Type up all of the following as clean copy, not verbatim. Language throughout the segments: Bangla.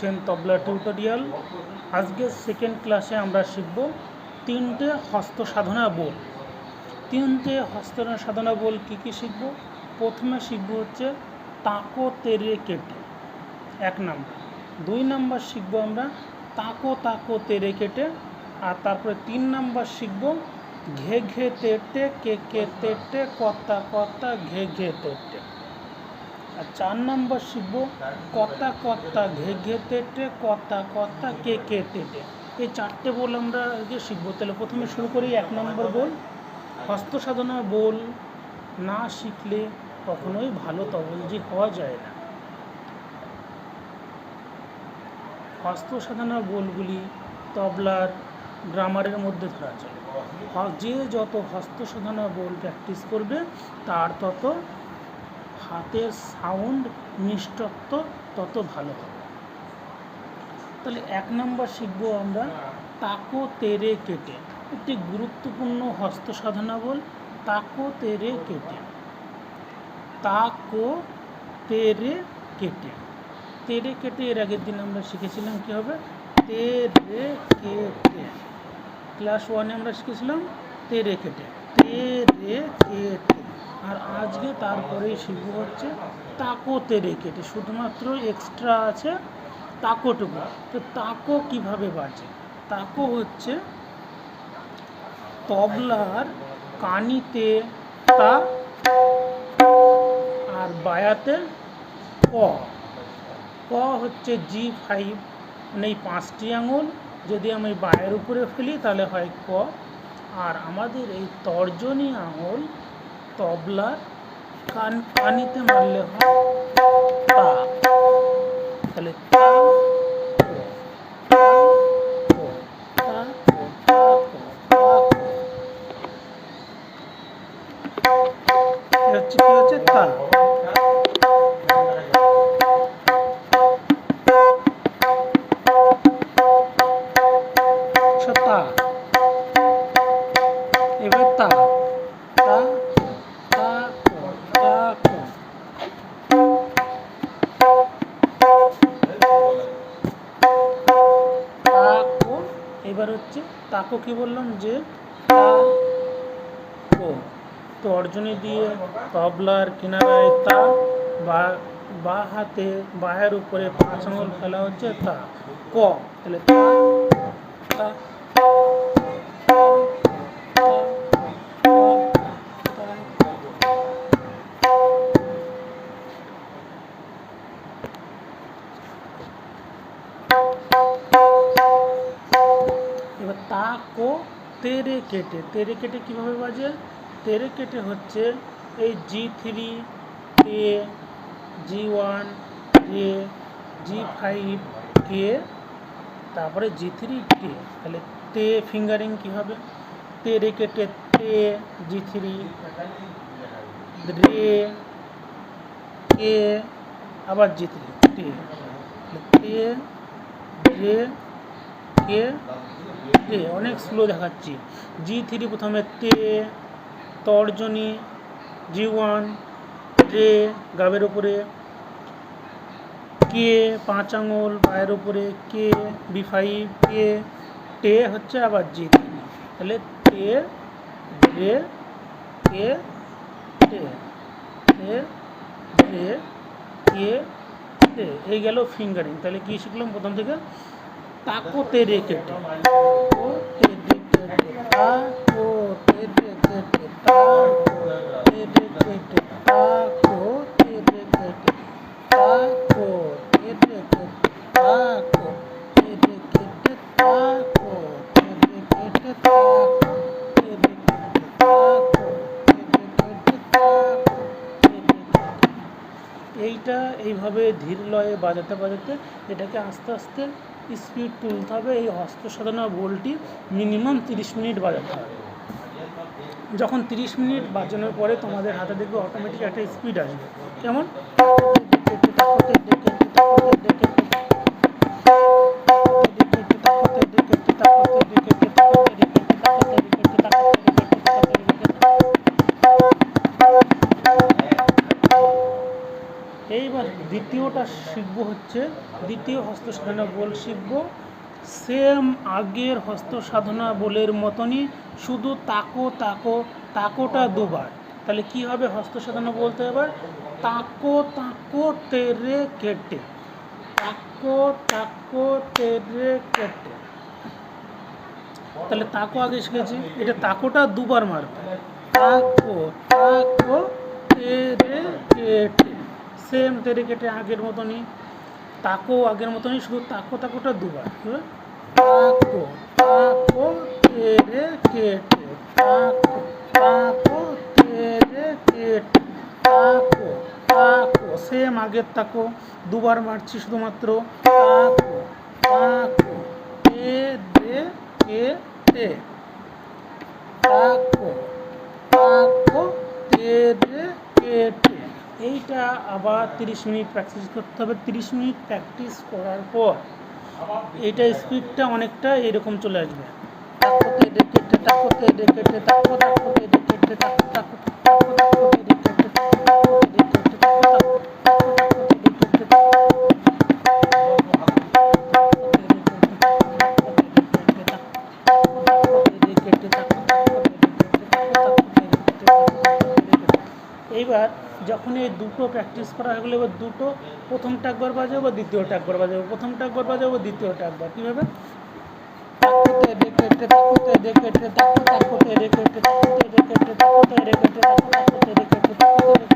দেখছেন তবলা টিউটোরিয়াল। আজকে সেকেন্ড ক্লাসে আমরা শিখব তিনটে হস্ত সাধনা বোল। তিনটে হস্ত সাধনা বোল কী কী শিখব? প্রথমে শিখব হচ্ছে তাকো তেরে কেটে, 1 নাম্বার। 2 নাম্বার শিখব আমরা তাকো তাকো তেরে কেটে। আর তারপরে 3 নাম্বার শিখব ঘে ঘে তেটে কে কে তেটে কর্তা কর্তা ঘে ঘে তেটে। আর 4 নাম্বার শিখব কর্তা কর্তা ঘে ঘে তেটে কর্তা কর্তা কে কে তেটে। এই 4টে বোল আমরা আজকে শিখবো। তাহলে প্রথমে শুরু করি 1 নম্বর বোল। হস্ত সাধনা বোল না শিখলে কখনোই ভালো তবলজি হওয়া যায় না। হস্ত সাধনা বোলগুলি তবলার গ্রামারের মধ্যে ধরা চলে। যে যত হস্ত সাধনা বোল প্র্যাকটিস করবে তার তত হাতের সাউন্ড মিষ্টত্ব তত ভালো হবে। তাহলে 1 নম্বর শিখবো আমরা তাকো তেরে কেটে। একটি গুরুত্বপূর্ণ হস্ত সাধনা বোল তাকো তেরে কেটে। তাকো তেরে কেটে। তেরে কেটে এর আগের দিন আমরা শিখেছিলাম কি হবে তেরে কেটে। ক্লাস 1-এ আমরা শিখেছিলাম তেরে কেটে, তেরে কেটে। আর আজকে তারপরে শিখবো হচ্ছে তাকো তেরে কেটে। শুধুমাত্র এক্সট্রা আছে তাকোটুকু। তো তাকো কিভাবে বাজে? তাকো হচ্ছে তবলার কানিতে তা আর বায়াতে ক। ক হচ্ছে G5, মানে এই 5টি আঙুল যদি আমি বায়ের উপরে ফেলি তাহলে হয় ক। আর আমাদের এই তর্জনী আঙুল তবলার কানিতে মারলে হয় তা। তাহলে তা হচ্ছে কি হচ্ছে তা। এবার তা তা তা তা তাকো। এবার হচ্ছে তাকো কি বললাম যে তাকো তর্জনী দিয়ে তবলার কিনারায় তা, বা হাতে বায়ের উপরে 5 আঙুল ফেলা হচ্ছে তা ক। তাহলে তা তা এবার তাকো তেরে কেটে। তেরে কেটে কীভাবে বাজে? তেরে কেটে হচ্ছে এই G3 কে, G1 কে, G5 কে, তারপরে G3 কে। তাহলে তে ফিঙ্গারিং কী হবে? তেরে কেটে তে G3, রে কে, আবার G3 তে, তে রে কে তে। অনেক স্লো দেখাচ্ছি। G3 প্রথমে তে তর্জনী, G1 রে গাবের উপরে, কে 5 আঙুল পায়ের উপরে, কে B5 কে, টে হচ্ছে আবার G3। তাহলে তে রে কে টে, তে রে কে টে। এই গেল ফিঙ্গারিং। তাহলে কি শিখলাম প্রথম থেকে? তাকো তেরে কেটে, তাকো তেরে কেটে, তাকো তেরে কেটে, তাকো তেরে কেটে, তাকো তেরে কেটে, তাকো তেরে কেটে, তাকো তেরে কেটে, তাকো তেরে কেটে, তাকো তেরে কেটে, তাকো তেরে কেটে, তাকো তেরে কেটে। এইটা এইভাবে ধীর লয়ে বাজাতে বাজাতে এটাকে আস্তে আস্তে স্পিড তুলতে হবে। এই হস্ত সাধনা বোলটি মিনিমাম 30 মিনিট বাজাতে হবে। যখন 30 মিনিট বাজানোর পরে তোমাদের হাতে দেখবে অটোমেটিক একটা স্পিড আসবে। কেমন? এইবার দ্বিতীয়টা শিখবো হচ্ছে দ্বিতীয় হস্ত সাধনা বল শিখবো সেম আগের হস্ত সাধনা বলের মতনই, শুধু তাকো তাকো, তাকোটা দুবার। তাহলে কি হবে হস্ত সাধনা বলতে এবার তাকো তাকো তেরে কেটে, তাকো তাকো তেরে কেটে। তাহলে তাকো আগে শিখেছি, এটা তাকোটা দুবার মারবে, তাকো তাকো তেরে কেটে, সেম তেরে কেটে আগের মতনই, তাকো আগের মতনই, শুধু তাকো তাকোটা দুবার। তাকো তাকো তেরে কেটে, তাকো তাকো তেরে কেটে, তাকো তাকো সেম আগের তাকো দুবার মারছি শুধুমাত্র, তাকো তাকো তেরে কেটে, তাকো তাকো তেরে কেটে। এইটা আবার 30 মিনিট প্র্যাকটিস করতে হবে। 30 মিনিট প্র্যাকটিস করার পর এইটা স্পিডটা অনেকটা এরকম চলে আসবে, তাকো তেরে কেটে, তাকো তেরে কেটে, তাকো তাকো তেরে কেটে, তাকো তাকো তাকো তাকো তেরে কেটে, তাকো তাকো তেরে কেটে, তাকো তাকো তাকো তাকো তেরে কেটে, এইবার যখন এই দুটো প্র্যাকটিস করা হয়ে গেলে এবার দুটো প্রথমটা একবার বাজাবো, দ্বিতীয়টা একবার বাজাবো, প্রথমটা একবার বাজাবো, দ্বিতীয়টা একবার। কীভাবে তাকোতে রেখেটে, তাকোতে রেখেটে, তাকো তাকোতে রেখেটে, তাকোতে রেখেটে, তাকোতে রেখেটে, তাকো তাকোতে রেখেটে, তাকোতে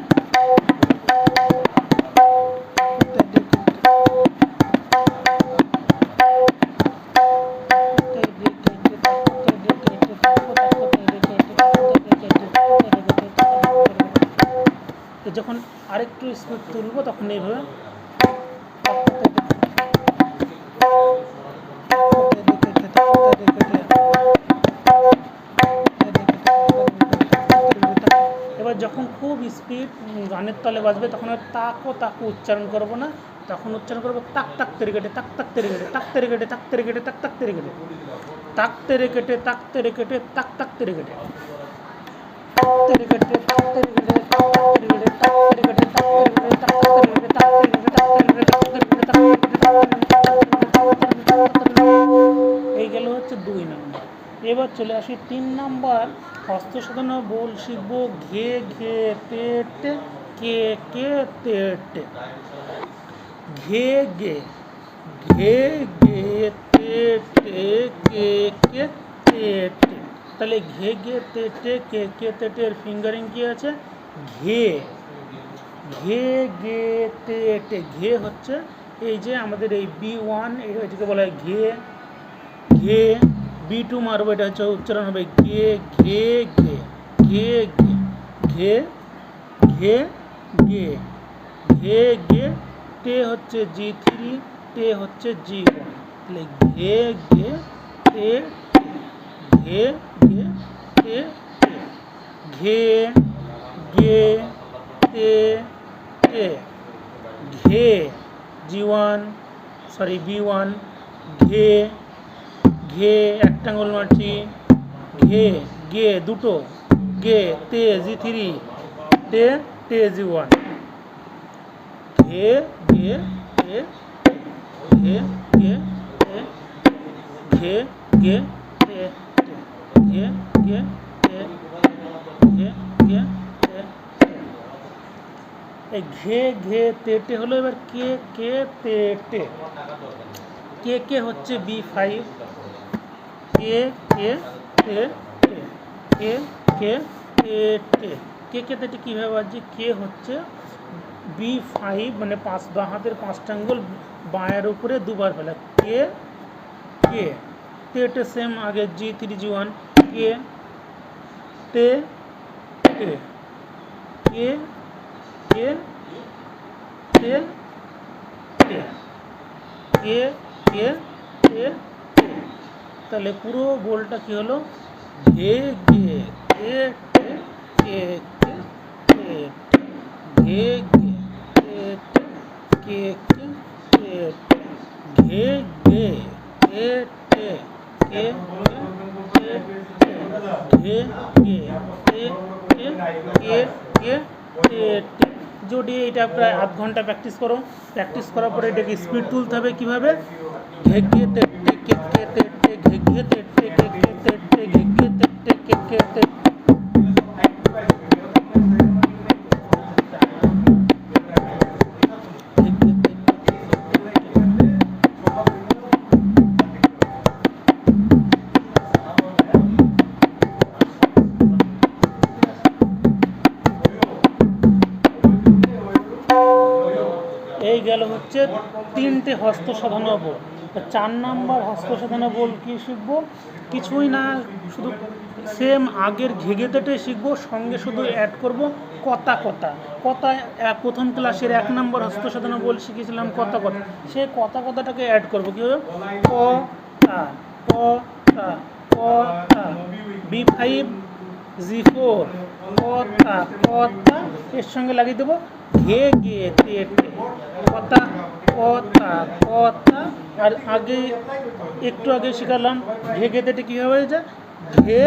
যখন আরেকটু স্পিড তুলবো তখন এইভাবে এবার যখন খুব স্পিড গানের তালে বাজবে তখন আর তাকো তাকো উচ্চারণ করবো না, তখন উচ্চারণ করবো তাক তাক তেরে কেটে, তাক তাক তেরে কেটে, তাক তেরে কেটে, তাক তেরে কেটে, তাক তাক তেরে কেটে, তাক তেরে কেটে, তাক তেরে কেটে, তাক তাক তেরে কেটে, তেরে কেটে, তাক তেরে কেটে, তাক তাক তেরে কেটে, তাক তেরে কেটে, তাক তেরে কেটে, তাক তাক তেরে কেটে, তাক তেরে কেটে, তাক তেরে কেটে, তাক তেরে কেটে, তাক তেরে কেটে, তাক তেরে কেটে। এই গেল হচ্ছে 2 নম্বর। এবার চলে আসি 3 নম্বর হস্ত সাধনা বল শিখবো ঘে ঘে তেট কে কে তেট, ঘে গে, ঘে গে তেটে কে কে তেট। তাহলে ঘে গে তেটে কে কে তেটের ফিঙ্গারিং কি আছে, ঘে, ঘে গে তেটে, ঘে হচ্ছে এই যে আমাদের এই B1 এটাকে বলা হয় ঘে, ঘে B2 মারবো, এটা হচ্ছে উচ্চারণ হবে ঘে ঘে ঘে, ঘে ঘে, ঘে ঘে গে, ঘে গে, টে হচ্ছে G3, টে হচ্ছে G1, তাহলে ঘে গে টে, ঘে গে টে, ঘে গে টে টে, ঘে G1 সরি B1, ঘে ঘে একটা আঙুল মারছি, ঘে গে দুটো, গে তে G3, টে টে G1, ঘে গে টে, ঘে গে টে, ঘে গে টে, ঘে গে টে, ঘে গে টে। এই ঘে ঘে তে টে হলো। এবার কে কে তে টে, কে কে হচ্ছে B5, কে কে টে টে, কে কে টে টে, কে কে তে টে কীভাবে বাজছে, কে হচ্ছে B5 মানে বাঁ হাতের 5টা আঙ্গুল বাঁয়ের উপরে দুবার ফেলা, কে কে টে টে সেম আগে G3 G1, কে টে টে, কে কে টে টে, কে কে টে টে। তাহলে পুরো বলটা কি হলো, ঘে ঘে টে টে, কে কে টে টে, ঘে ঘে টে টে, কে কে টে টে, ঘে ঘে টে টে, কে কে টে টে, ঘে ঘে টে টে, কে কে টে টে। জোডে এটা প্রায় আধ ঘন্টা প্র্যাকটিস করো। প্র্যাকটিস করার পরে এটাকে স্পিড তুলতে হবে কীভাবে, ঘেঘে তেটে কেকে তেটে ঘেঘে তেটে কেকে তেটে ঘেঘে তেটে কেকে তেটে। এই গেল হচ্ছে 3টে হস্ত সাধারণ বল। 4 নাম্বার হস্ত সাধারণ বল কি শিখবো, কিছুই না, শুধু সেম আগের ঘেঘে তেটে শিখবো, সঙ্গে শুধু অ্যাড করব কথা কথা। কথা প্রথম ক্লাসের 1 নম্বর হস্ত সাধারণ বল শিখেছিলাম কথা কথা, সেই কথা কথাটাকে অ্যাড করবো কীভাবে, ক তা ক তা ক তা, B5 G4 কথা কথা, এর সঙ্গে লাগিয়ে দেবো ঘে গে তে টে, কথা কথা কথা। আর আগে একটু আগে শেখালাম ঘে গে তেটে কীভাবে হয়েছে, ঘে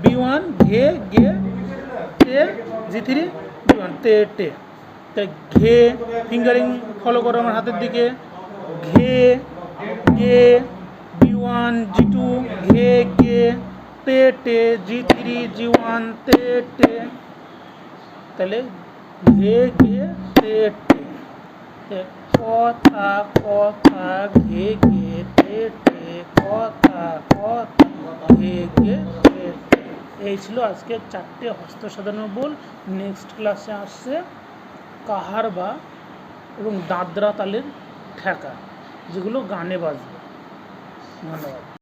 B1 ঘে গে তে G3 B1 তে টে। তাই ঘে ফিঙ্গারিং ফলো করো আমার হাতের দিকে, ঘে গে B1 G2 ঘে গে তে টে G3 G1 তে টে। তাহলে ঘে গে তে টে, কথা কথা ঘে গে তে টে, কথা কথা ঘে গে তে টে। এই ছিল আজকে 4টে হস্ত সাধারণ বল। নেক্সট ক্লাসে আসছে কাহার বা এবং দাদরা তালের ঠেকা, যেগুলো গানে বাজবে। ধন্যবাদ।